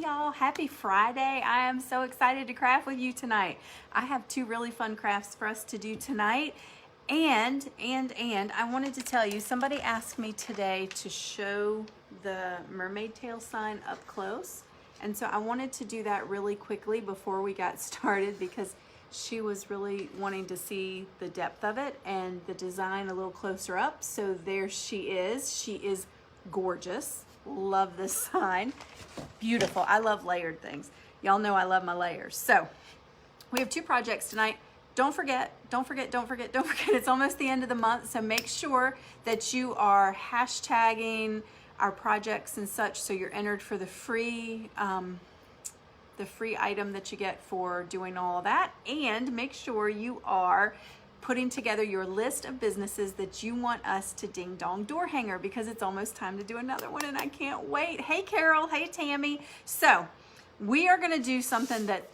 y'all, happy Friday. I am so excited to craft with you tonight. I have two really fun crafts for us to do tonight. And I wanted to tell you, somebody asked me today to show the mermaid tail sign up close. And so I wanted to do that really quickly before we got started because she was really wanting to see the depth of it and the design a little closer up. So there she is. She is gorgeous. Love this sign. Beautiful. I love layered things. Y'all know I love my layers. So we have two projects tonight. Don't forget, it's almost the end of the month, so make sure that you are hashtagging our projects and such so you're entered for the free item that you get for doing all of that. And make sure you are putting together your list of businesses that you want us to ding dong door hanger, because it's almost time to do another one and I can't wait. Hey Carol, hey Tammy. So we are gonna do something that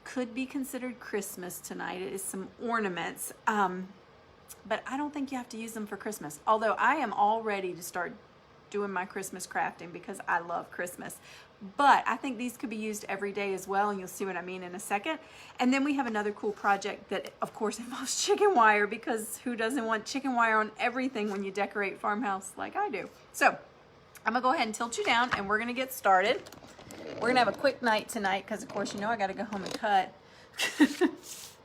could be considered Christmas tonight. It is some ornaments, but I don't think you have to use them for Christmas. Although I am all ready to start doing my Christmas crafting because I love Christmas. But I think these could be used every day as well, and you'll see what I mean in a second. And then we have another cool project that of course involves chicken wire, because who doesn't want chicken wire on everything when you decorate Farmhouse like I do? So I'm gonna go ahead and tilt you down and we're gonna get started. We're gonna have a quick night tonight because of course you know I gotta go home and cut.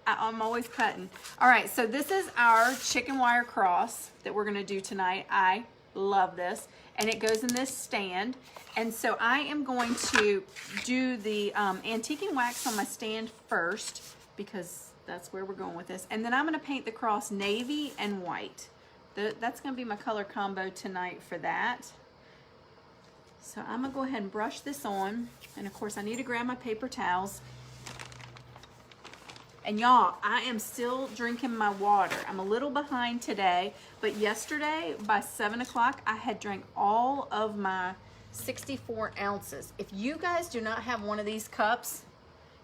I'm always cutting. All right, so this is our chicken wire cross that we're gonna do tonight. I love this. And it goes in this stand. And so I am going to do the antiquing wax on my stand first, because that's where we're going with this. And then I'm gonna paint the cross navy and white. That's gonna be my color combo tonight for that. So I'm gonna go ahead and brush this on. And of course I need to grab my paper towels. And y'all, I am still drinking my water. I'm a little behind today, but yesterday by 7 o'clock, I had drank all of my 64 ounces. If you guys do not have one of these cups,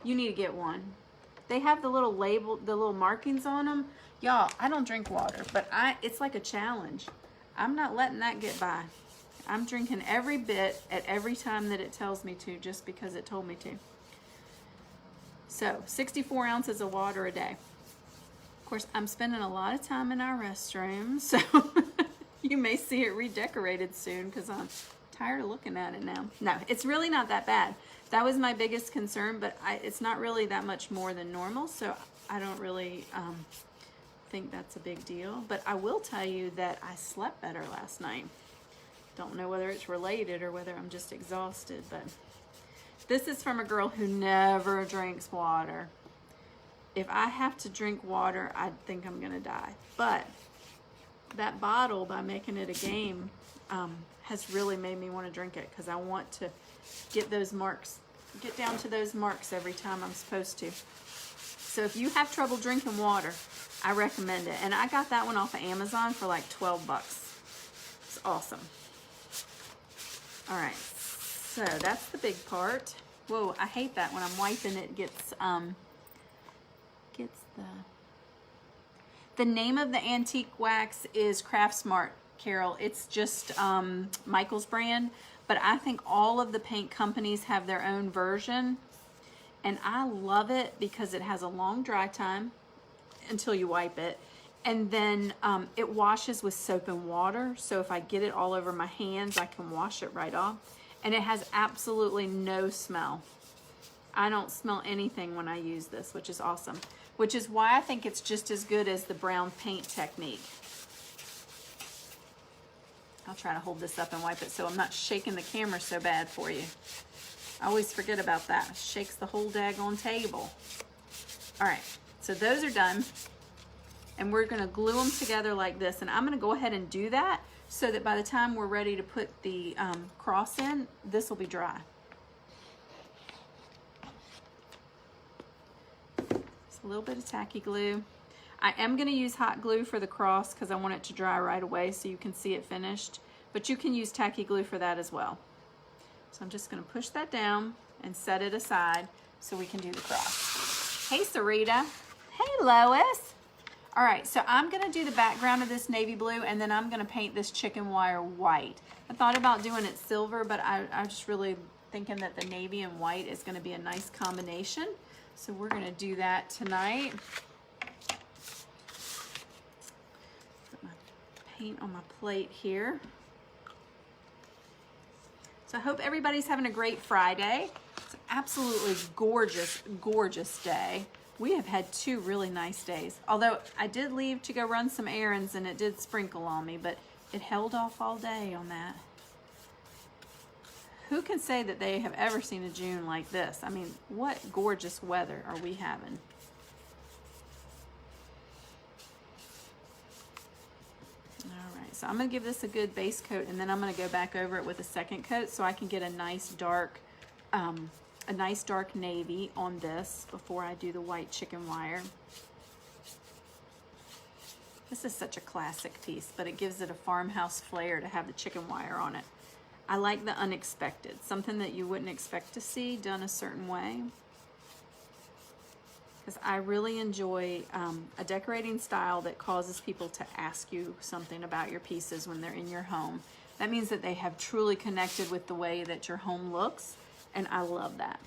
you need to get one. They have the little label, the little markings on them. Y'all, I don't drink water, but it's like a challenge. I'm not letting that get by. I'm drinking every bit at every time that it tells me to, just because it told me to. So 64 ounces of water a day. Of course, I'm spending a lot of time in our restroom, so you may see it redecorated soon because I'm tired of looking at it now. No, it's really not that bad. That was my biggest concern, but it's not really that much more than normal, so I don't really think that's a big deal. But I will tell you that I slept better last night. Don't know whether it's related or whether I'm just exhausted, but this is from a girl who never drinks water. If I have to drink water, I think I'm gonna die. But that bottle, by making it a game, has really made me want to drink it, because I want to get those marks, get down to those marks every time I'm supposed to. So if you have trouble drinking water, I recommend it. And I got that one off of Amazon for like 12 bucks. It's awesome. All right. So that's the big part. Whoa, I hate that when I'm wiping it gets the name of the antique wax is Craft Smart, Carol. It's just Michael's brand, but I think all of the paint companies have their own version, and I love it because it has a long dry time until you wipe it, and then it washes with soap and water, so if I get it all over my hands, I can wash it right off. And it has absolutely no smell. I don't smell anything when I use this, which is awesome. Which is why I think it's just as good as the brown paint technique. I'll try to hold this up and wipe it so I'm not shaking the camera so bad for you. I always forget about that. It shakes the whole daggone table. All right, so those are done. And we're gonna glue them together like this. And I'm gonna go ahead and do that so that by the time we're ready to put the cross in, this will be dry. Just a little bit of tacky glue. I am gonna use hot glue for the cross because I want it to dry right away so you can see it finished, but you can use tacky glue for that as well. So I'm just gonna push that down and set it aside so we can do the cross. Hey Sarita. Hey Lois. All right, so I'm gonna do the background of this navy blue, and then I'm gonna paint this chicken wire white. I thought about doing it silver, but I just really thinking that the navy and white is going to be a nice combination. So we're going to do that tonight. Put my paint on my plate here. So I hope everybody's having a great Friday. It's an absolutely gorgeous, gorgeous day. We have had 2 really nice days. Although I did leave to go run some errands and it did sprinkle on me, but it held off all day on that. Who can say that they have ever seen a June like this? I mean, what gorgeous weather are we having? All right, so I'm gonna give this a good base coat and then I'm gonna go back over it with a second coat so I can get a nice dark navy on this before I do the white chicken wire. This is such a classic piece, but it gives it a farmhouse flair to have the chicken wire on it. I like the unexpected, something that you wouldn't expect to see done a certain way. Because I really enjoy a decorating style that causes people to ask you something about your pieces when they're in your home. That means that they have truly connected with the way that your home looks, and I love that.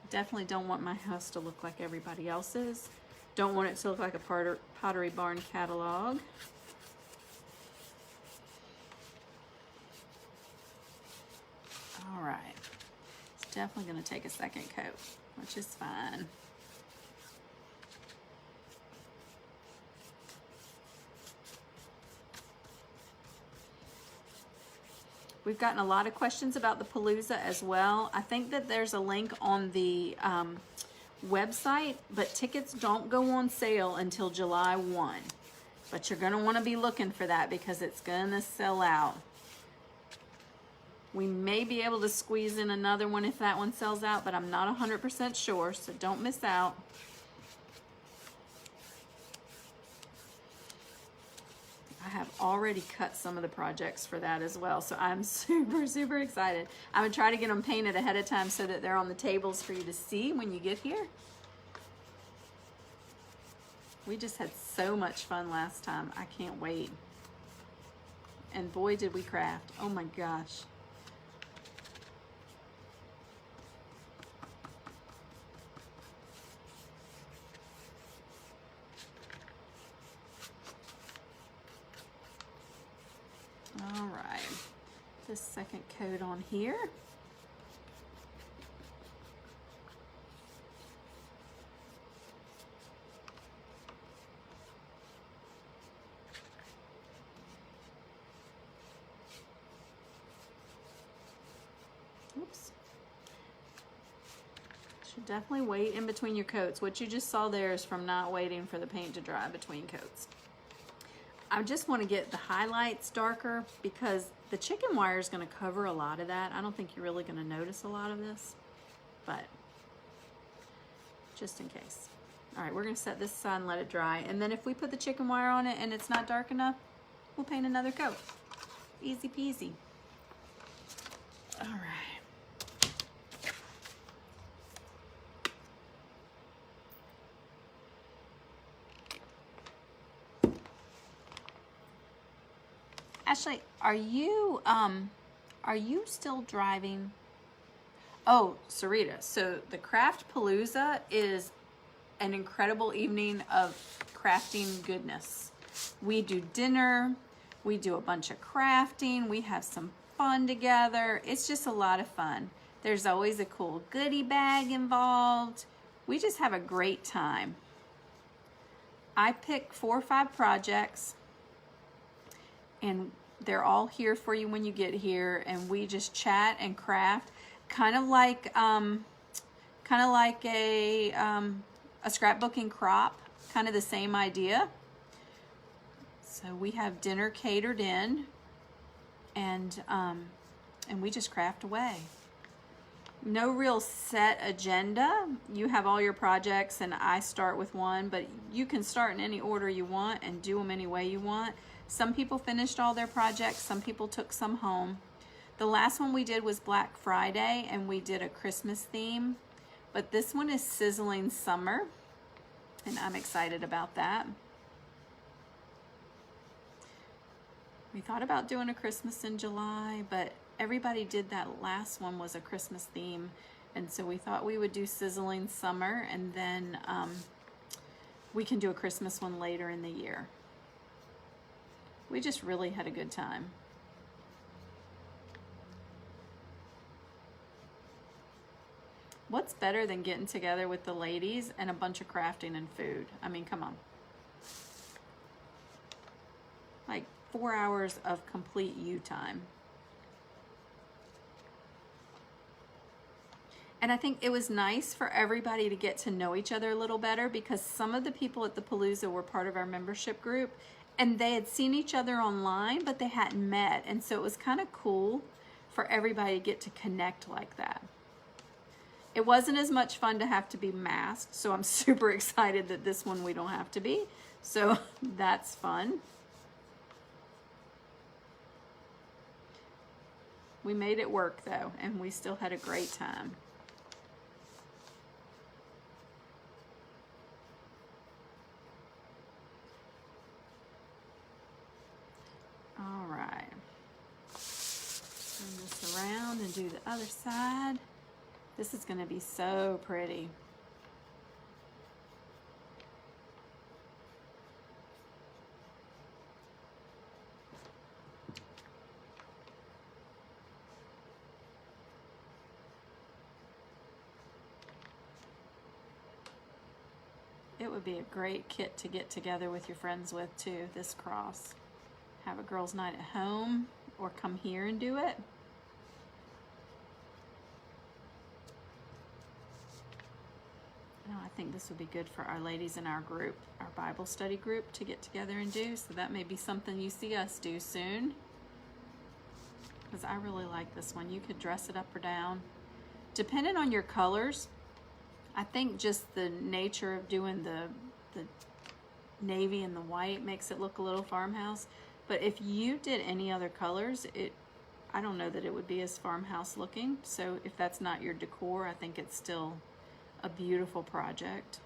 Definitely don't want my house to look like everybody else's. Don't want it to look like a Pottery Barn catalog. All right, it's definitely going to take a second coat, which is fine. We've gotten a lot of questions about the Palooza as well. I think that there's a link on the website, but tickets don't go on sale until July 1. But you're going to want to be looking for that because it's going to sell out. We may be able to squeeze in another one if that one sells out, but I'm not 100% sure, so don't miss out. I have already cut some of the projects for that as well, so I'm super, super excited. I'm gonna try to get them painted ahead of time so that they're on the tables for you to see when you get here. We just had so much fun last time. I can't wait. And boy, did we craft. Oh my gosh. All right, this second coat on here. Oops. Should definitely wait in between your coats. What you just saw there is from not waiting for the paint to dry between coats. I just want to get the highlights darker because the chicken wire is going to cover a lot of that. I don't think you're really going to notice a lot of this, but just in case. All right, we're going to set this aside and let it dry. And then if we put the chicken wire on it and it's not dark enough, we'll paint another coat. Easy peasy. All right. Ashley, are you still driving? Oh, Sarita, so the Craft Palooza is an incredible evening of crafting goodness. We do dinner, we do a bunch of crafting, we have some fun together. It's just a lot of fun. There's always a cool goodie bag involved. We just have a great time. I pick 4 or 5 projects and they're all here for you when you get here, and we just chat and craft, kind of like a scrapbooking crop, kind of the same idea. So we have dinner catered in, and we just craft away. No real set agenda. You have all your projects, and I start with one, but you can start in any order you want and do them any way you want. Some people finished all their projects, some people took some home. The last one we did was Black Friday, and we did a Christmas theme, but this one is Sizzling Summer, and I'm excited about that. We thought about doing a Christmas in July, but everybody did that last one was a Christmas theme. And so we thought we would do Sizzling Summer, and then we can do a Christmas one later in the year. We just really had a good time. What's better than getting together with the ladies and a bunch of crafting and food? I mean, come on. Like 4 hours of complete you time. And I think it was nice for everybody to get to know each other a little better, because some of the people at the Palooza were part of our membership group, and they had seen each other online, but they hadn't met. And so it was kind of cool for everybody to get to connect like that. It wasn't as much fun to have to be masked, so I'm super excited that this one we don't have to be. So that's fun. We made it work though, and we still had a great time. All right. Turn this around and do the other side. This is going to be so pretty. It would be a great kit to get together with your friends with too, this cross. Have a girls' night at home or come here and do it. No, I think this would be good for our ladies in our group, our Bible study group, to get together and do. So that may be something you see us do soon. Because I really like this one. You could dress it up or down. Depending on your colors, I think just the nature of doing the navy and the white makes it look a little farmhouse. But if you did any other colors, I don't know that it would be as farmhouse looking. So if that's not your decor, I think it's still a beautiful project.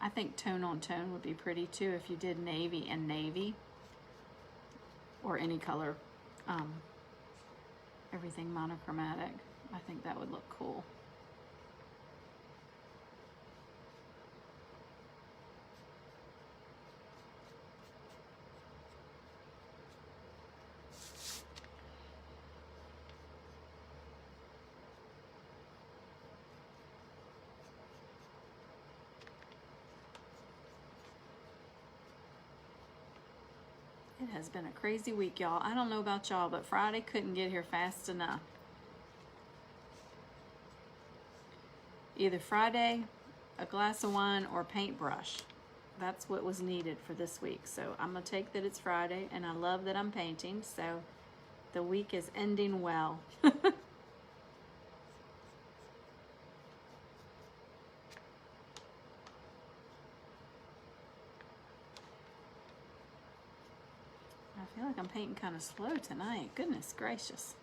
I think tone on tone would be pretty too if you did navy and navy, or any color, everything monochromatic. I think that would look cool. It has been a crazy week, y'all. I don't know about y'all, but Friday couldn't get here fast enough. Either Friday, a glass of wine, or paintbrush. That's what was needed for this week. So I'm gonna take that it's Friday, and I love that I'm painting, so the week is ending well. I feel like I'm painting kind of slow tonight. Goodness gracious.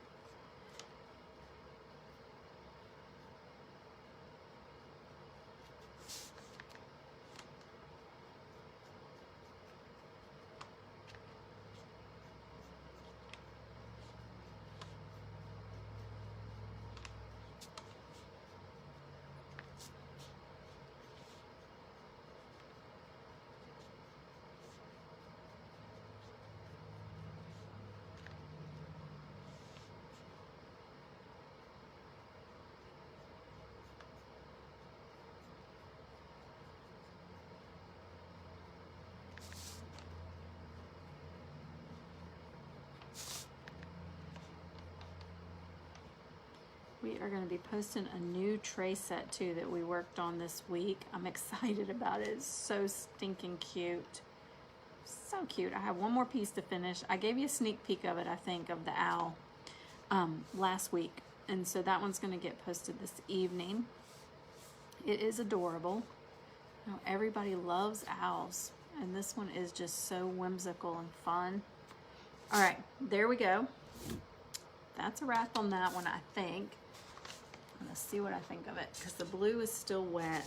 We are going to be posting a new tray set too that we worked on this week. I'm excited about it. It's so stinking cute. So cute. I have one more piece to finish. I gave you a sneak peek of it, I think, of the owl last week. And so that one's going to get posted this evening. It is adorable. You know, everybody loves owls. And this one is just so whimsical and fun. All right, there we go. That's a wrap on that one, I think. Let's see what I think of it, because the blue is still wet.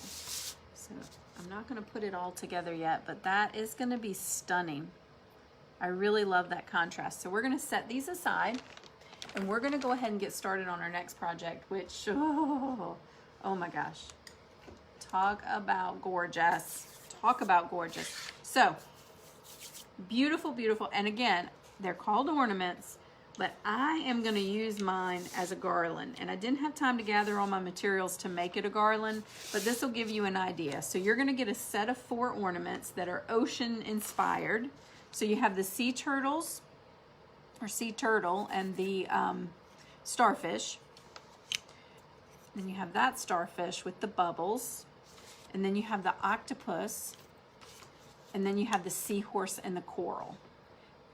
So I'm not going to put it all together yet, but that is going to be stunning. I really love that contrast. So we're going to set these aside, and we're going to go ahead and get started on our next project, which, oh my gosh. Talk about gorgeous. Talk about gorgeous. So, beautiful, beautiful. And again, they're called ornaments, but I am going to use mine as a garland. And I didn't have time to gather all my materials to make it a garland, but this will give you an idea. So you're going to get a set of 4 ornaments that are ocean inspired. So you have the sea turtles, or sea turtle, and the starfish. Then you have that starfish with the bubbles. And then you have the octopus. And then you have the seahorse and the coral.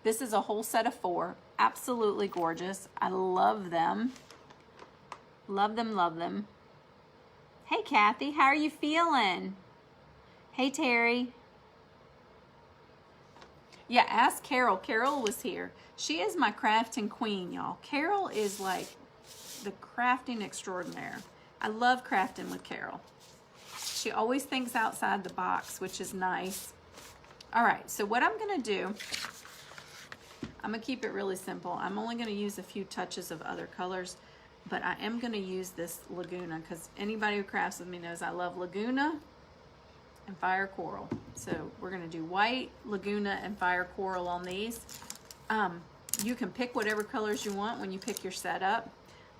This is a whole set of 4. Absolutely gorgeous. I love them. Love them, love them. Hey, Kathy, how are you feeling? Hey, Terry. Yeah, ask Carol. Carol was here. She is my crafting queen, y'all. Carol is like the crafting extraordinaire. I love crafting with Carol. She always thinks outside the box, which is nice. All right, so what I'm gonna do, I'm gonna keep it really simple. I'm only gonna use a few touches of other colors, but I am gonna use this Laguna because anybody who crafts with me knows I love Laguna and fire coral. So we're gonna do white, Laguna, and fire coral on these. You can pick whatever colors you want when you pick your setup.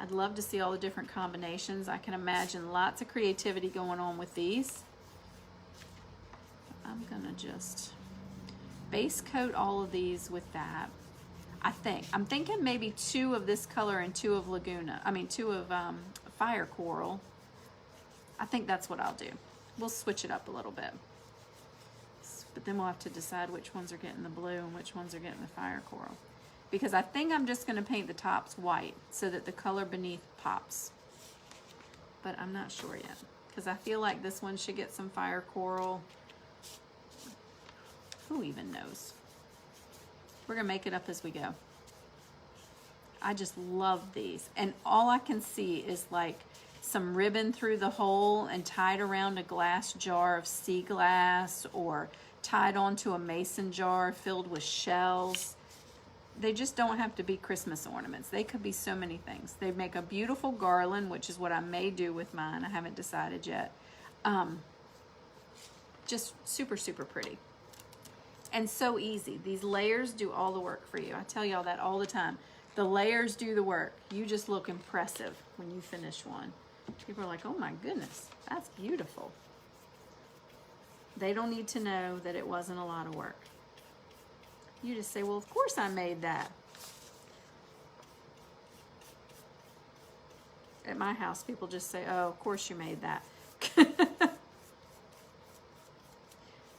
I'd love to see all the different combinations. I can imagine lots of creativity going on with these. I'm gonna just base coat all of these with that. I'm thinking maybe 2 of this color and 2 of Laguna. I mean 2 of fire coral. I think that's what I'll do. We'll switch it up a little bit. But then we'll have to decide which ones are getting the blue and which ones are getting the fire coral. Because I think I'm just gonna paint the tops white so that the color beneath pops. But I'm not sure yet. Because I feel like this one should get some fire coral. Who even knows? We're gonna make it up as we go. I just love these. And all I can see is like some ribbon through the hole and tied around a glass jar of sea glass, or tied onto a mason jar filled with shells. They just don't have to be Christmas ornaments. They could be so many things. They make a beautiful garland, which is what I may do with mine. I haven't decided yet. Just super, super pretty. And so easy. These layers do all the work for you. I tell y'all that all the time. The layers do the work. You just look impressive when you finish one. People are like, oh my goodness, that's beautiful. They don't need to know that it wasn't a lot of work. You just say, well, of course I made that. At my house, people just say, oh, of course you made that.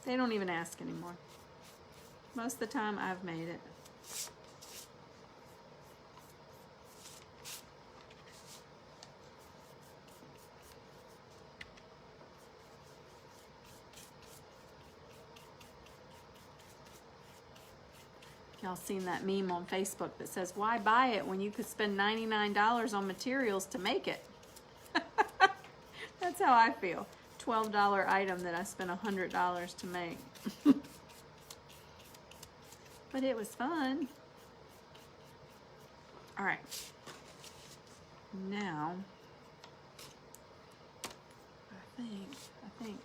They don't even ask anymore. Most of the time, I've made it. Y'all seen that meme on Facebook that says, why buy it when you could spend $99 on materials to make it? That's how I feel. $12 item that I spent $100 to make. But it was fun. All right. Now, I think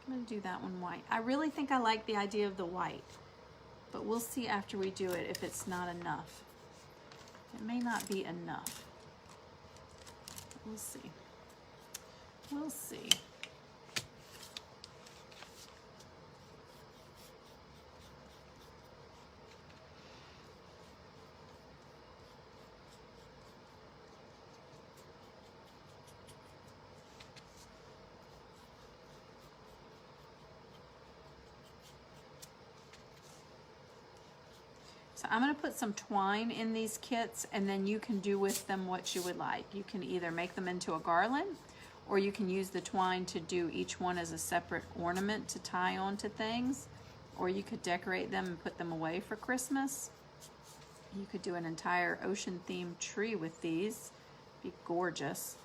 I'm gonna do that one white. I really think I like the idea of the white, but we'll see after we do it if it's not enough. It may not be enough. We'll see. We'll see. So I'm going to put some twine in these kits, and then you can do with them what you would like. You can either make them into a garland, or you can use the twine to do each one as a separate ornament to tie onto things, or you could decorate them and put them away for Christmas. You could do an entire ocean themed tree with these. Be gorgeous.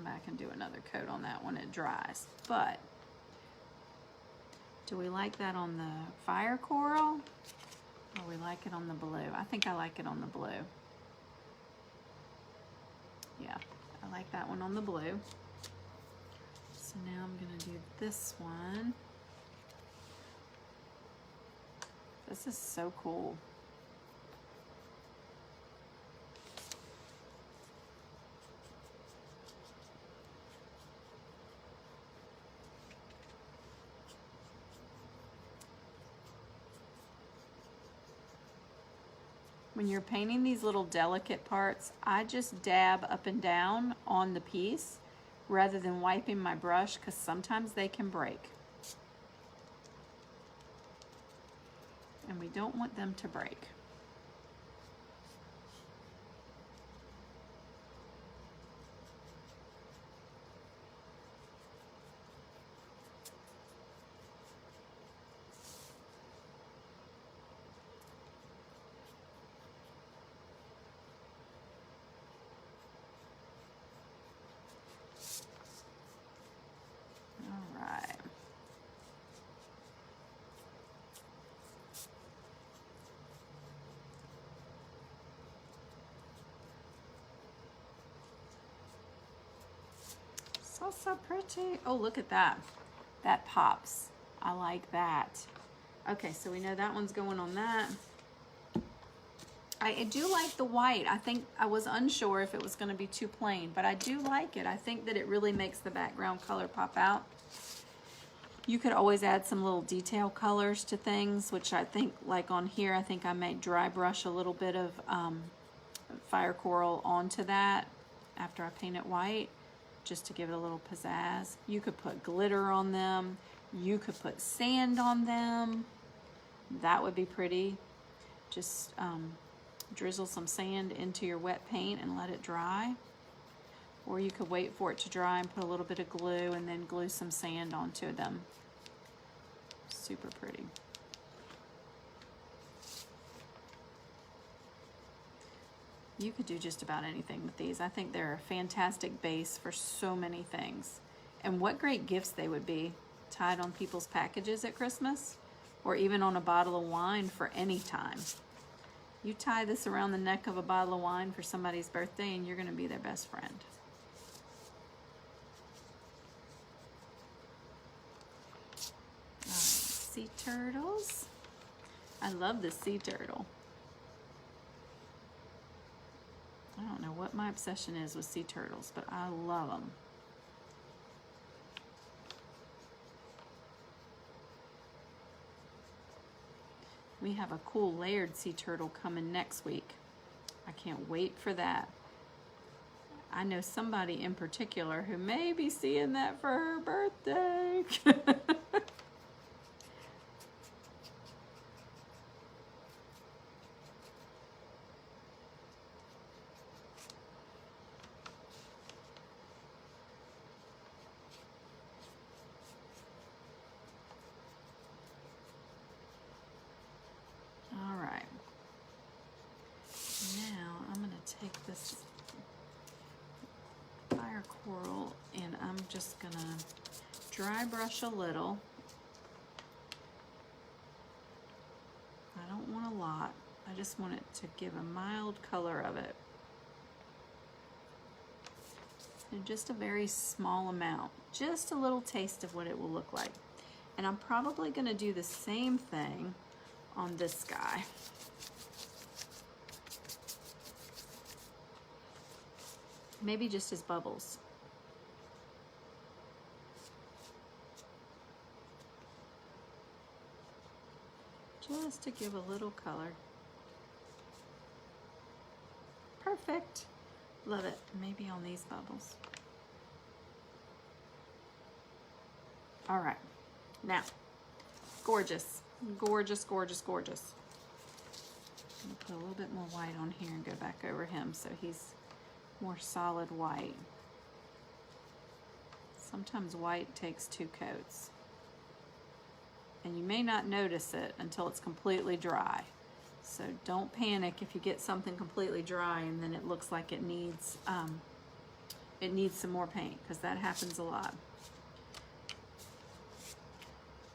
back and do another coat on that when it dries. But do we like that on the fire coral, or we like it on the blue? I think I like it on the blue. Yeah, I like that one on the blue. So now I'm gonna do this one. This is so cool. When you're painting these little delicate parts, I just dab up and down on the piece rather than wiping my brush, because sometimes they can break. And we don't want them to break. So pretty. Oh, look at that. That pops. I like that. Okay, so we know that one's going on that. I do like the white. I think I was unsure if it was going to be too plain, but I do like it. I think that it really makes the background color pop out. You could always add some little detail colors to things, which I think, like on here, I think I may dry brush a little bit of fire coral onto that after I paint it white, just to give it a little pizzazz. You could put glitter on them. You could put sand on them. That would be pretty. Just drizzle some sand into your wet paint and let it dry. Or you could wait for it to dry and put a little bit of glue and then glue some sand onto them. Super pretty. You could do just about anything with these. I think they're a fantastic base for so many things. And what great gifts they would be tied on people's packages at Christmas, or even on a bottle of wine for any time. You tie this around the neck of a bottle of wine for somebody's birthday and you're going to be their best friend. All right, sea turtles. I love this sea turtle. I don't know what my obsession is with sea turtles, but I love them. We have a cool layered sea turtle coming next week. I can't wait for that. I know somebody in particular who may be seeing that for her birthday. Take this fire coral and I'm just gonna dry brush a little. I don't want a lot. I just want it to give a mild color of it. And just a very small amount, just a little taste of what it will look like. And I'm probably gonna do the same thing on this guy. Maybe just as bubbles. Just to give a little color. Perfect. Love it. Maybe on these bubbles. All right. Now, gorgeous. Gorgeous, gorgeous, gorgeous. I'm gonna put a little bit more white on here and go back over him so he's more solid white. Sometimes white takes two coats. And you may not notice it until it's completely dry. So don't panic if you get something completely dry and then it looks like it needs it needs some more paint because that happens a lot.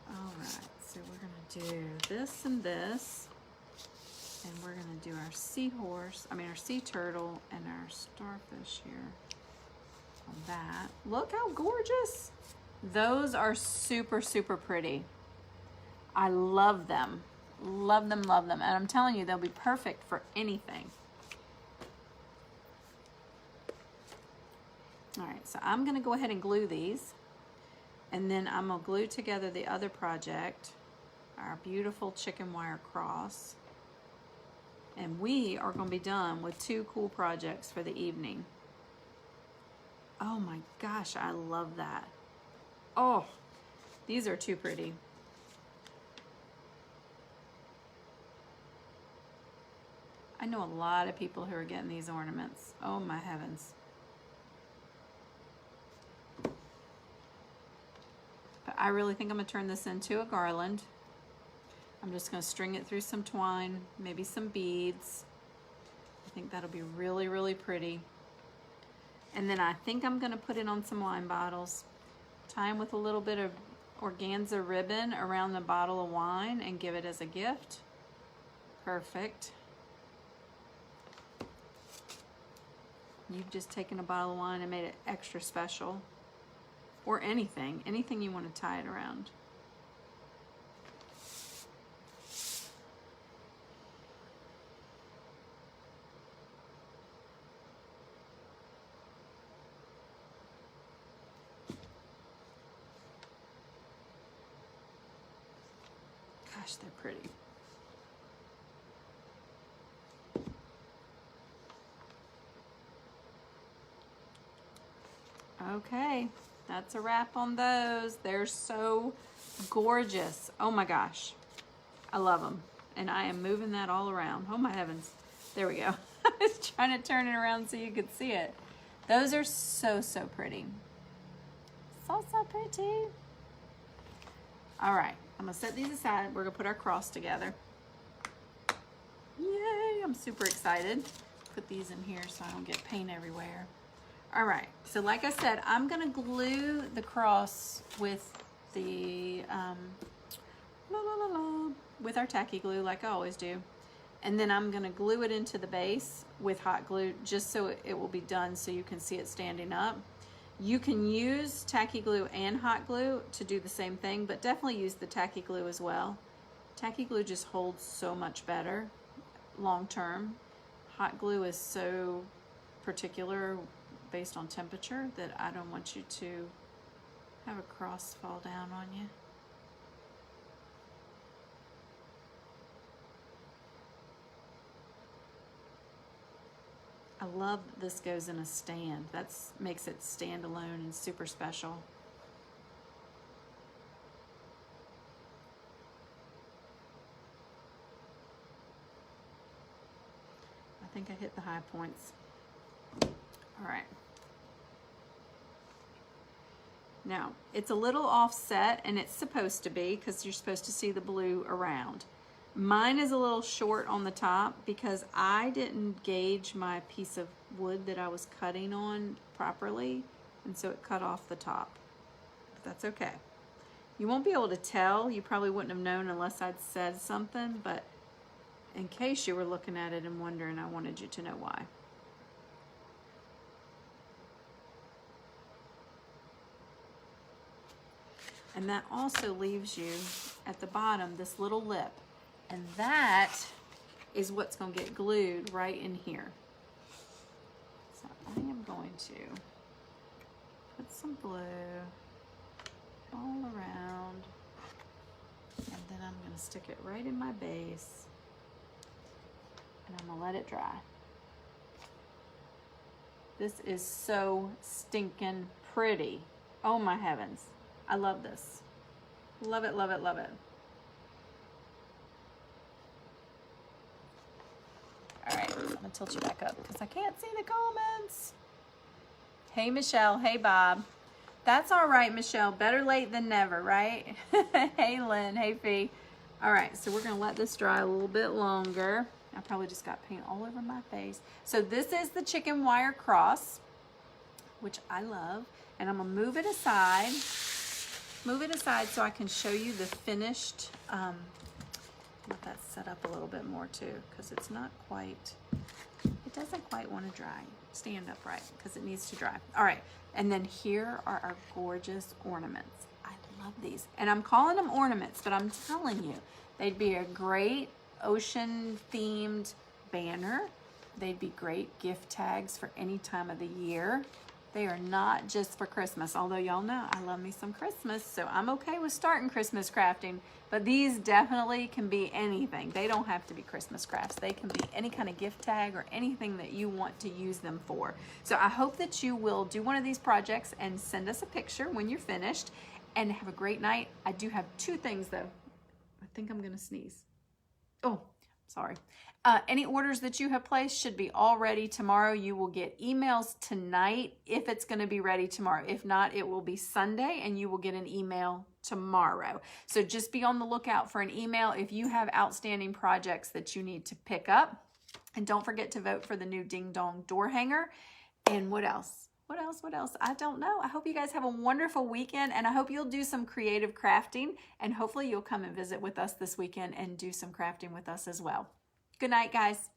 All right, so we're gonna do this and this, and we're gonna do our seahorse, our sea turtle and our starfish here on that. Look how gorgeous. Those are super, super pretty. I love them. Love them, love them. And I'm telling you, they'll be perfect for anything. All right, so I'm gonna go ahead and glue these. And then I'm gonna glue together the other project, our beautiful chicken wire cross. And we are gonna be done with 2 cool projects for the evening. Oh my gosh, I love that. Oh, these are too pretty. I know a lot of people who are getting these ornaments. Oh my heavens. But I really think I'm gonna turn this into a garland. I'm just gonna string it through some twine, maybe some beads. I think that'll be really, really pretty. And then I think I'm gonna put it on some wine bottles, tie them with a little bit of organza ribbon around the bottle of wine and give it as a gift. Perfect. You've just taken a bottle of wine and made it extra special. Or anything you want to tie it around. Gosh, they're pretty. Okay, that's a wrap on those. They're so gorgeous. Oh my gosh, I love them. And I am moving that all around. Oh my heavens. There we go. I was trying to turn it around so you could see it. Those are so, so pretty. So, so pretty. All right, I'm gonna set these aside. We're gonna put our cross together. Yay, I'm super excited. Put these in here so I don't get paint everywhere. All right, so like I said, I'm gonna glue the cross with the, with our tacky glue like I always do. And then I'm gonna glue it into the base with hot glue just so it will be done so you can see it standing up. You can use tacky glue and hot glue to do the same thing, but definitely use the tacky glue as well. Tacky glue just holds so much better long term. Hot glue is so particular based on temperature that I don't want you to have a cross fall down on you. I love that this goes in a stand. That makes it stand alone and super special. I think I hit the high points. All right. Now, it's a little offset, and it's supposed to be because you're supposed to see the blue around. Mine is a little short on the top because I didn't gauge my piece of wood that I was cutting on properly, and so it cut off the top. But that's okay. You won't be able to tell. You probably wouldn't have known unless I'd said something, but in case you were looking at it and wondering, I wanted you to know why. And that also leaves you at the bottom this little lip. And that is what's going to get glued right in here. So I am going to put some glue all around. And then I'm going to stick it right in my base. And I'm going to let it dry. This is so stinking pretty. Oh my heavens. I love this. Love it, love it, love it. All right, I'm gonna tilt you back up because I can't see the comments. Hey, Michelle. Hey, Bob. That's all right, Michelle. Better late than never, right? Hey, Lynn. Hey, Fee. All right, so we're gonna let this dry a little bit longer. I probably just got paint all over my face. So this is the chicken wire cross. which I love. And I'm gonna move it aside so I can show you the finished, let that set up a little bit more too, because it's not quite, it doesn't quite want to dry. Stand upright because it needs to dry. All right, and then here are our gorgeous ornaments. I love these, and I'm calling them ornaments, but I'm telling you, they'd be a great ocean themed banner. They'd be great gift tags for any time of the year. They are not just for Christmas, although y'all know I love me some Christmas, so I'm okay with starting Christmas crafting, but these definitely can be anything. They don't have to be Christmas crafts. They can be any kind of gift tag or anything that you want to use them for. So I hope that you will do one of these projects and send us a picture when you're finished, and have a great night. I do have two things though. I think I'm gonna sneeze. Oh, sorry. Any orders that you have placed should be all ready tomorrow. You will get emails tonight if it's going to be ready tomorrow. If not, it will be Sunday and you will get an email tomorrow. So just be on the lookout for an email if you have outstanding projects that you need to pick up. And don't forget to vote for the new Ding Dong door hanger. And what else? What else? I don't know. I hope you guys have a wonderful weekend, and I hope you'll do some creative crafting, and hopefully you'll come and visit with us this weekend and do some crafting with us as well. Good night, guys.